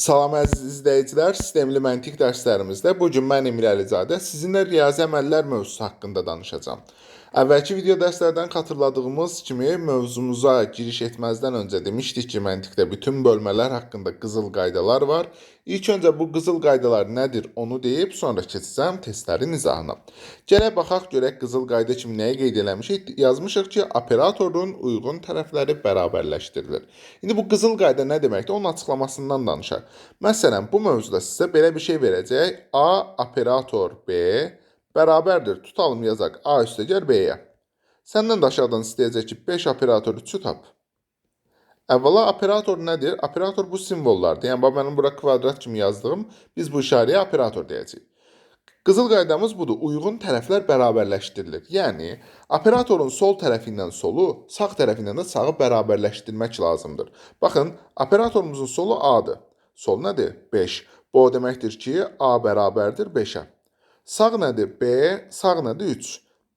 Salam əziz izləyicilər, sistemli məntiq dərslərimizdə bu gün mən Emil Əlizadə sizinlə riyazi əməllər mövzusu haqqında danışacağam. Əvvəlki video dərslərdən xatırladığımız kimi mövzumuza giriş etməzdən öncə demişdik ki, məntiqdə bütün bölmələr haqqında qızıl qaydalar var. İlk öncə bu qızıl qaydalar nədir onu deyib, sonra keçəcəm testlərin izahına. Gələk baxaq görək qızıl qayda kimi nəyi qeyd eləmişik? Yazmışıq ki, operatorun uyğun tərəfləri bərabərləşdirilir. İndi bu qızıl qayda nə deməkdir? Onun açıqlamasından danışaq. Məsələn, bu mövzuda sizə belə bir şey verəcək. A operator B bərabərdir. Tutalım yazaq A üstəgəl B-yə. Səndən də aşağıdan istəyəcək ki, 5 operatoru 3-ü tap. Əvvəla operator nədir? Operator bu simvollardır. Yəni, mənim bura kvadrat kimi yazdığım, biz bu işarəyə operator deyəcəyik. Qızıl qaydamız budur. Uyğun tərəflər bərabərləşdirilir. Yəni, operatorun sol tərəfindən solu, sağ tərəfindən də sağı bərabərləşdirmək lazımdır. Baxın, operatorumuzun solu A-dır. Sol nədir? 5. Bu o deməkdir ki, A bərabərdir 5-ə. Sağ nədir? B. Sağ nədir? 3.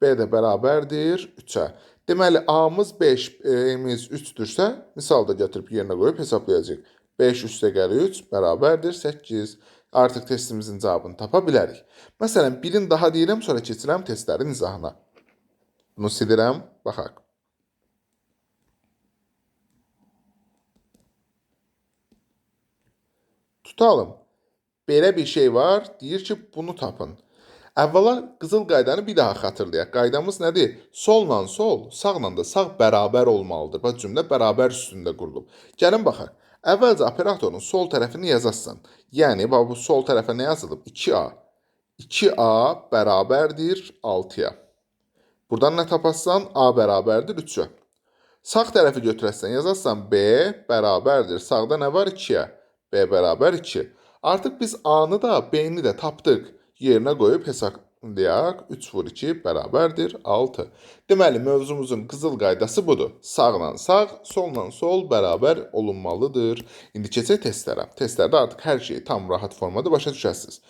B də bərabərdir 3-ə. Deməli, A-mız 5, B-miz 3-dürsə, misal da götürüb yerinə qoyub hesablayacaq. 5 üstə gəlir 3 bərabərdir 8. Artıq testimizin cavabını tapa bilərik. Məsələn, birin daha deyirəm, sonra keçirəm testlərin izahına. Bunu silirəm, baxaq. Tutalım. Belə bir şey var, deyir ki, bunu tapın. Əvvəla qızıl qaydanı bir daha xatırlayaq. Qaydamız nədir? Solla sol, sağla da sağ bərabər olmalıdır. Bax, cümlə bərabər üstündə qurulub. Gəlin baxaq. Əvvəlcə operatorun sol tərəfini yazasın. Yəni, bax, bu sol tərəfə nə yazılıb? 2A. 2A bərabərdir 6-ya. Buradan nə tapasan? A bərabərdir 3-ə. Sağ tərəfi götürəsən, yazarsan B bərabərdir. Sağda nə var? 2-yə. B bərabər 2. Artıq biz A-nı da, B-ni də tapdıq. Yerinə qoyub hesablayaq. 3 vur 2 bərabərdir 6. Deməli, mövzumuzun qızıl qaydası budur. Sağla sağ, solla sol bərabər olunmalıdır. İndi keçək testlərə. Testlərdə artıq hər şeyi tam rahat formada başa düşəsiniz.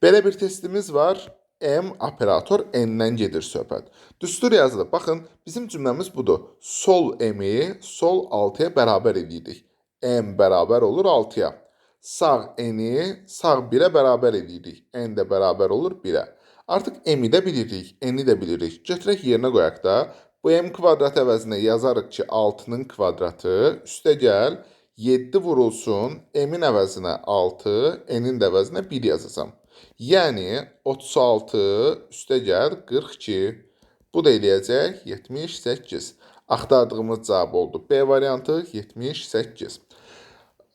Belə bir testimiz var. M operator N-dən gedir söhbət. Düstur yazılıb. Baxın, bizim cümləmiz budur. Sol M-i sol 6-ya bərabər edirik. M bərabər olur 6-ya. Sağ N-i sağ 1-ə bərabər edirik. N də bərabər olur 1-ə. Artıq M-i də bilirik, N-i də bilirik. Götürək yerinə qoyaq da. Bu M kvadrat əvəzinə yazarıq ki, 6-nın kvadratı üstə gəl 7 vurulsun. M-in əvəzinə 6, N-in də əvəzinə 1 yazacağam. Yəni 36 üstə gəl 42. Bu da eləyəcək 78. Axtardığımız cavab oldu. B variantı 78.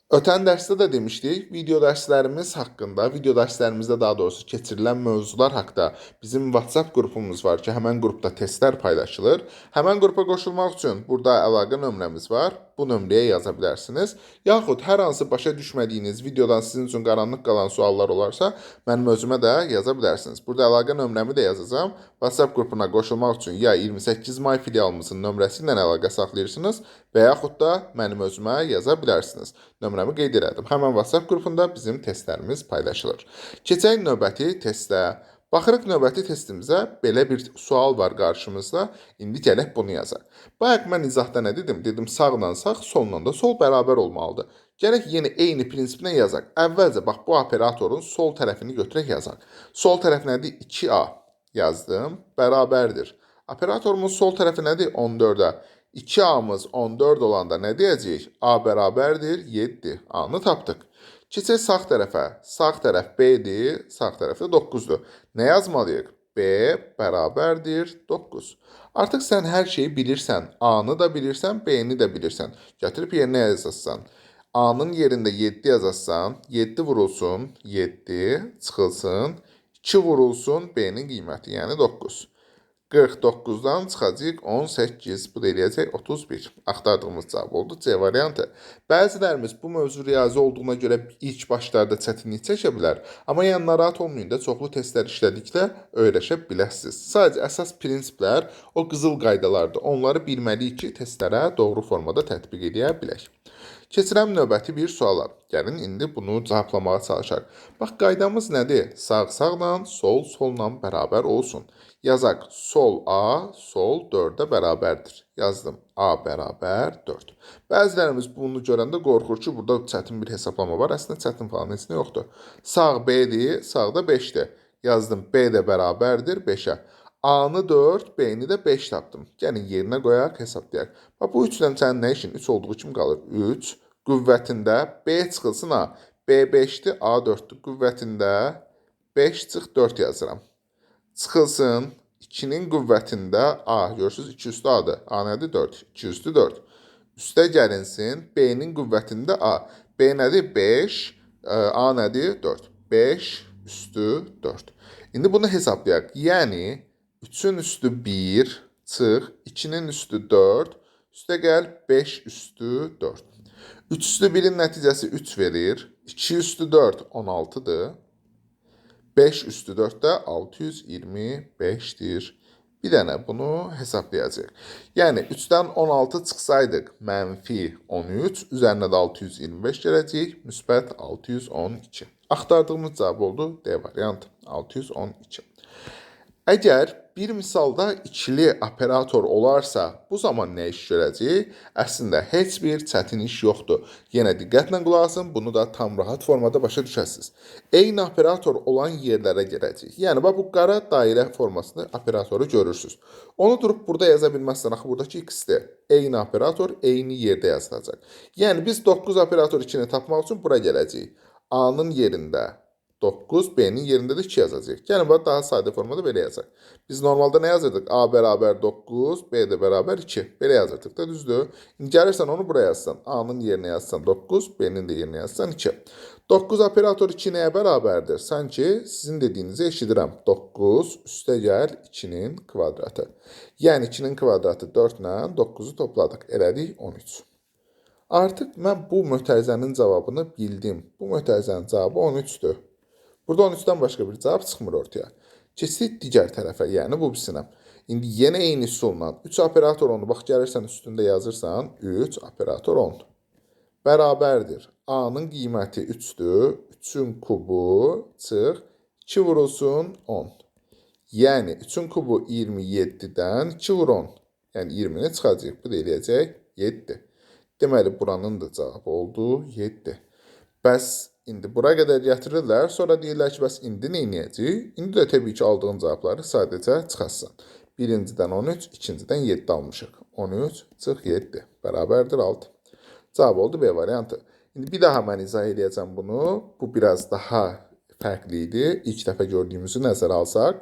Ötən dərsdə də demişdik, video dərslərimiz haqqında, video dərslərimizdə daha doğrusu keçirilən mövzular haqqında bizim WhatsApp qrupumuz var ki, həmən qrupda testlər paylaşılır. Həmən qrupa qoşulmaq üçün burada əlaqə nömrəmiz var. Bu nömrəyə yaza bilərsiniz. Yaxud hər hansı başa düşmədiyiniz videodan sizin üçün qaranlıq qalan suallar olarsa, mənim özümə də yaza bilərsiniz. Burada əlaqə nömrəmi də yazacağam. WhatsApp qrupuna qoşulmaq üçün ya 28 may filialımızın nömrəsi ilə əlaqə saxlayırsınız və yaxud da mənim özümə yaza bilərsiniz. Nömrəmi qeyd elədim. Həmən WhatsApp qrupunda bizim testlərimiz paylaşılır. Keçək növbəti testə. Baxırıq növbəti testimizə belə bir sual var qarşımızda. İndi gələk bunu yazaq. Bayaq mən izahda nə dedim? Dedim sağla sağ, solla da sol bərabər olmalıdır. Gələk yenə eyni prinsiplə yazaq. Əvvəlcə bax bu operatorun sol tərəfini götürək yazaq. Sol tərəf nədir? 2A yazdım. Bərabərdir. Operatorumuz sol tərəfi nədir? 14-ə. 2A-mız 14 olanda nə deyəcəyik? A bərabərdir 7. A-nı tapdıq. Keçək sağ tərəfə. Sağ tərəf B-dir, sağ tərəf də 9-dur. Nə yazmalıyıq? B bərabərdir 9. Artıq sən hər şeyi bilirsən. A-nı da bilirsən, B-ni də bilirsən. Gətirib yerinə yazarsan. A-nın yerində 7 yazarsan, 7 vurulsun, 7 çıxılsın, 2 vurulsun B-nin qiyməti, yəni 9. 49-dan çıxacaq 18, bu da eləyəcək 31. Axtardığımız cavab oldu C variantı. Bəzilərimiz bu mövzu riyazi olduğuna görə ilk başlarda çətinlik çəkə bilər. Amma yəni narahat olmayın da, çoxlu testlər işlədikdə öyrəşə biləsiniz. Sadəcə əsas prinsiplər, o qızıl qaydalardır. Onları bilməliyik ki, testlərə doğru formada tətbiq edə bilək. Keçirəm növbəti bir suala. Gəlin indi bunu cevablamağa çalışaq. Bax, qaydamız nədir? Sağ sağla, sol solla bərabər olsun. Yazaq, sol A, sol 4-ə bərabərdir. Yazdım, A bərabər 4. Bəzilərimiz bunu görəndə qorxur ki, burada çətin bir hesablama var. Əslində çətin falan heç nə yoxdur. Sağ B-dir, sağda 5-dir. Yazdım, B də bərabərdir 5-ə. A-nı 4, B-ni də 5 tapdım. Gəlin yerinə qoyaq, hesablayaq. Bax, bu 3-dən sənin nə işin? 3 olduğu kimi qalır. 3 qüvvətində B çıxılsın A. B 5-dir, A 4-dür. Qüvvətində 5 çıx 4 yazıram. Çıxılsın 2-nin qüvvətində A. Görürsünüz, 2 üstü A-dır. A nədir? 4. 2 üstü 4. Üstə gəlinsin B-nin qüvvətində A. B nədir? 5. A nədir? 4. 5 üstü 4. İndi bunu hesablayaq. Yəni 3-ün üstü 1 çıx, 2-nin üstü 4, üstə gəl 5 üstü 4. 3 üstü 1-in nəticəsi 3 verir, 2 üstü 4 16-dır, 5 üstü 4 də 625-dir. Bir dənə bunu hesablayacaq. Yəni 3-dən 16 çıxsaydıq mənfi 13, üzərinə də 625 gələcək, müsbət 612. Axtardığımız cavab oldu D variantı, 612. Əgər bir misalda ikili operator olarsa, bu zaman nə iş görəcək? Əslində, heç bir çətin iş yoxdur. Yenə diqqətlə qulaq asın, bunu da tam rahat formada başa düşəsiniz. Eyni operator olan yerlərə gələcək. Yəni, bu qara dairə formasında operatoru görürsünüz. Onu durub burada yaza bilməzsən, axı buradakı x-dir. Eyni operator eyni yerdə yazılacaq. Yəni, biz 9 operator 2-ni tapmaq üçün bura gələcəyik. A-nın yerində 9, B-nin yerində də 2 yazacaq. Yəni, daha sadə formada belə yazaq. Biz normalda nə yazırdıq? A bərabər 9, B də bərabər 2. Belə yazırdıq da, düzdür? İndi gəlirsən onu buraya yazsan. A-nın yerinə yazsan 9, B-nin də yerinə yazsan 2. 9 operator 2 nəyə bərabərdir? Sanki sizin dediyinizi eşidirəm. 9 üstə gəl 2-nin kvadratı. Yəni 2-nin kvadratı 4 ilə 9-u topladıq. Elədik 13. Artıq mən bu mötərizənin cavabını bildim. Bu mötərizənin cavabı 13-dür. Burada 13-dən başqa bir cavab çıxmır ortaya. Keçdik digər tərəfə, yəni bu birinə. İndi yenə eyni üsulla 3 operator 10-u, bax gəlirsən üstündə yazırsan, 3 operator 10. Bərabərdir. A-nın qiyməti 3-dür. 3-ün kubu çıx, 2 vurulsun 10. Yəni 3-ün kubu 27-dən 2 vur 10. Yəni 20-ni çıxacaq, bu da eləyəcək 7. Deməli, buranın da cavabı oldu 7. Bəs indi bura qədər gətirirlər, sonra deyirlər ki, bəs indi nə edəcək? İndi də təbii ki, aldığın cavabları sadəcə çıxasın. Birincidən 13, ikincidən 7 almışıq. 13 çıx 7, bərabərdir 6. Cavab oldu B variantı. İndi bir daha mən izah edəcəm bunu. Bu biraz daha fərqli idi. İlk dəfə gördüyümüzü nəzərə alsaq.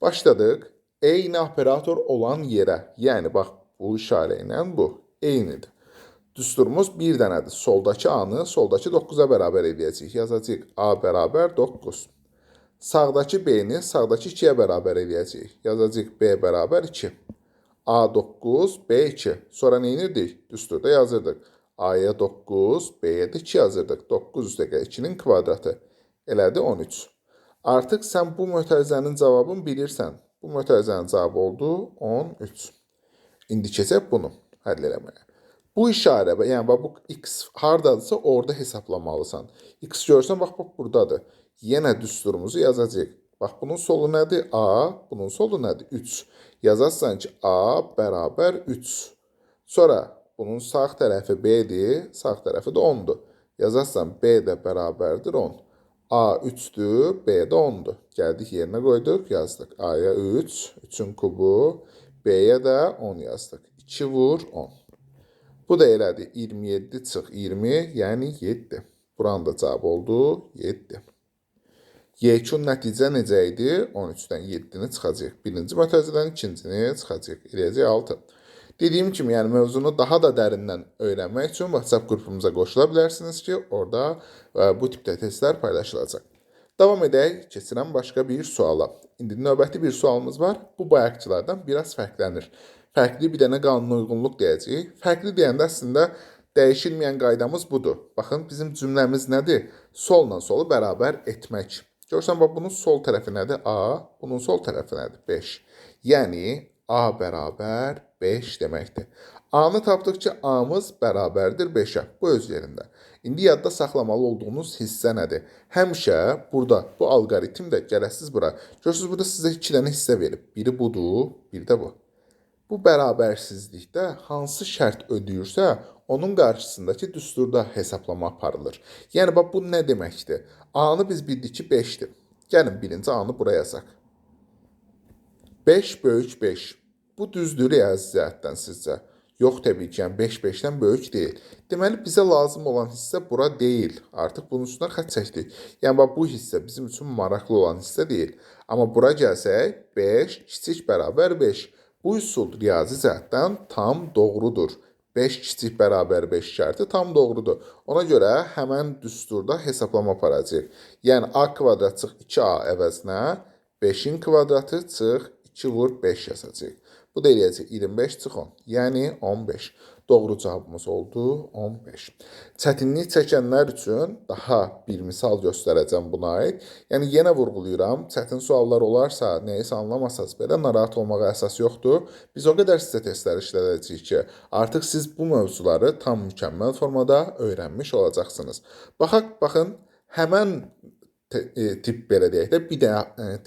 Başladıq. Eyni operator olan yerə. Yəni, bax, bu işarə ilə bu eynidir. Düsturumuz bir dənədir. Soldakı A-nı soldakı 9-a bərabər edəcəyik. Yazacağıq A bərabər 9. Sağdakı B-ni sağdakı 2-yə bərabər edəcəyik. Yazacağıq B bərabər 2. A 9, B 2. Sonra nə edirdik? Düsturda yazırdıq. A-ya 9, B-yə də 2 yazırdıq. 9 üstə 2-nin kvadratı. Elədi 13. Artıq sən bu mötərizənin cavabını bilirsən. Bu mötərizənin cavabı oldu 13. İndi keçək bunu həll eləməyə. Bu işarə, yəni bu x hardadırsa orada hesablamalısan. X görürsən, bax buradadır. Yenə düsturumuzu yazacağıq. Bax bunun solu nədir? A, bunun solu nədir? 3. Yazarsan ki, A bərabər 3. Sonra bunun sağ tərəfi B-dir, sağ tərəfi də 10-dur. Yazarsan B də bərabərdir 10. A 3-dür, B də 10-dur. Gəldik yerinə qoyduq, yazdıq. A-ya 3, 3-ün kubu, B-yə də 10 yazdıq. 2 vur 10. Bu da elədi 27 çıx 20, yəni 7. Buranın da cavabı oldu 7. Yekun nəticə necə idi? 13-dən 7-ni çıxacaq. Birinci mötərizədən ikincini çıxacaq. Eləyəcək 6. Dediyim kimi, yəni mövzunu daha da dərindən öyrənmək üçün WhatsApp qrupumuza qoşula bilərsiniz ki, orada bu tipdə testlər paylaşılacaq. Davam edək, keçirəm başqa bir suala. İndi növbəti bir sualımız var. Bu bayaqçılardan biraz fərqlənir. Fərqli bir dənə qanuna uyğunluq deyəcəyik. Fərqli deyəndə əslində dəyişilməyən qaydamız budur. Baxın, bizim cümləmiz nədir? Solla solu bərabər etmək. Görürsən, bax, bunun sol tərəfi nədir? A, bunun sol tərəfi nədir? 5. Yəni, A bərabər 5 deməkdir. A-nı tapdıq ki, A-mız bərabərdir 5-ə. Bu öz yerində. İndi yadda saxlamalı olduğunuz hissə nədir? Həmişə burada bu alqoritm də gərəksiz bura. Görürsünüz, burada sizə 2 dənə hissə verib. Biri budur, biri də bu. Bu bərabərsizlikdə hansı şərt ödəyirsə, onun qarşısındakı düsturda hesablama aparılır. Yəni, bax, bu nə deməkdir? A-nı biz bildik ki, 5-dir. Gəlin, birinci A-nı buraya yazaq. 5 böyük 5. Bu düzdür ya, əziyyətdən sizcə? Yox, təbii ki, yəni 5 5-dən böyük deyil. Deməli, bizə lazım olan hissə bura deyil. Artıq bunun üstündən xətt çəkdik. Yəni, bax, bu hissə bizim üçün maraqlı olan hissə deyil. Amma bura gəlsək, 5 kiçik bərabər 5. Bu üsul riyazi cəhətdən tam doğrudur. 5 kiçik bərabər 5 şərti tam doğrudur. Ona görə həmən düsturda hesablama aparacaq. Yəni, A kvadrat çıx 2A əvəzinə 5-in kvadratı çıx 2 vur 5 yazacaq. Bu da eləyəcək 25 çıx 10, yəni 15. Doğru cavabımız oldu 15. Çətinlik çəkənlər üçün daha bir misal göstərəcəm buna aid. Yəni, yenə vurğuluyuram, çətin suallar olarsa, nəyisə anlamasanız belə narahat olmağa əsas yoxdur. Biz o qədər sizə testlər işlədəcəyik ki, artıq siz bu mövzuları tam mükəmməl formada öyrənmiş olacaqsınız. Baxın, həmən tip belə deyək də bir də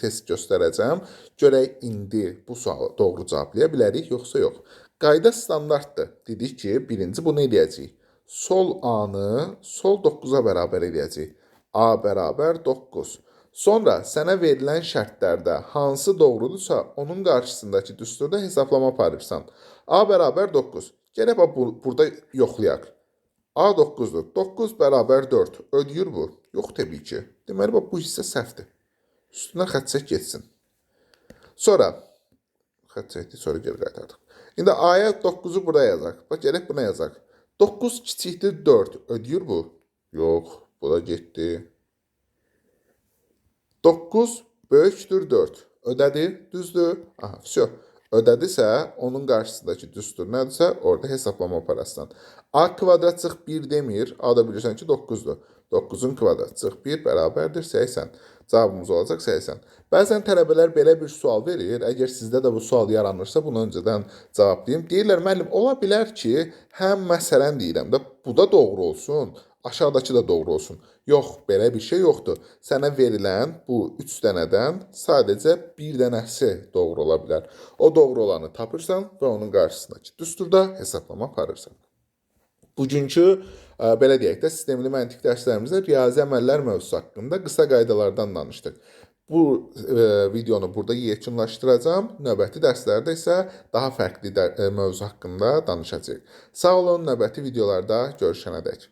test göstərəcəm. Görək indi bu sualı doğru cevablaya bilərik, yoxsa yox. Qayda standartdır. Dedik ki, birinci bunu eləyəcəyik. Sol A-nı sol 9-a bərabər eləyəcəyik. A bərabər 9. Sonra sənə verilən şərtlərdə hansı doğrudursa, onun qarşısındakı düsturda hesablama aparırsan. A bərabər 9. Gələk burada yoxlayaq. A 9-dur. 9 bərabər 4. Ödəyir bu? Yox, təbii ki. Deməli, bu hissə səhvdir. Üstündən xətt çək getsin. Sonra, xətt çəkdik, sonra geri qaytardıq. İndi A-ya 9-u buraya yazaq. Bax, gələk buna yazaq. 9 kiçikdir 4. Ödəyir bu? Yox, bu da getdi. 9 böyükdür 4. Ödədi, düzdür? Aha, vəsiyo. Ödədisə, onun qarşısındakı düstur nədirsə, orada hesablama aparasından. A kvadrat çıx 1 demir, A da bilirsən ki 9-dur. 9-un kvadrat çıx 1 bərabərdir 80. Cavabımız olacaq 80. Bəzən tələbələr belə bir sual verir. Əgər sizdə də bu sual yaranırsa, bunu öncədən cavablayayım. Deyirlər, müəllim, ola bilər ki, həm məsələn deyirəm də, bu da doğru olsun, aşağıdakı da doğru olsun. Yox, belə bir şey yoxdur. Sənə verilən bu 3 dənədən sadəcə bir dənəsi doğru ola bilər. O doğru olanı tapırsan və onun qarşısındakı düsturda hesablama aparırsan. Bugünkü, belə deyək də, sistemli məntiq dərslərimizdə riyazi əməllər mövzusu haqqında qısa qaydalardan danışdıq. Bu videonu burada yekunlaşdıracağım. Növbəti dərslərdə isə daha fərqli mövzu haqqında danışacağıq. Sağ olun, növbəti videolarda görüşənədək.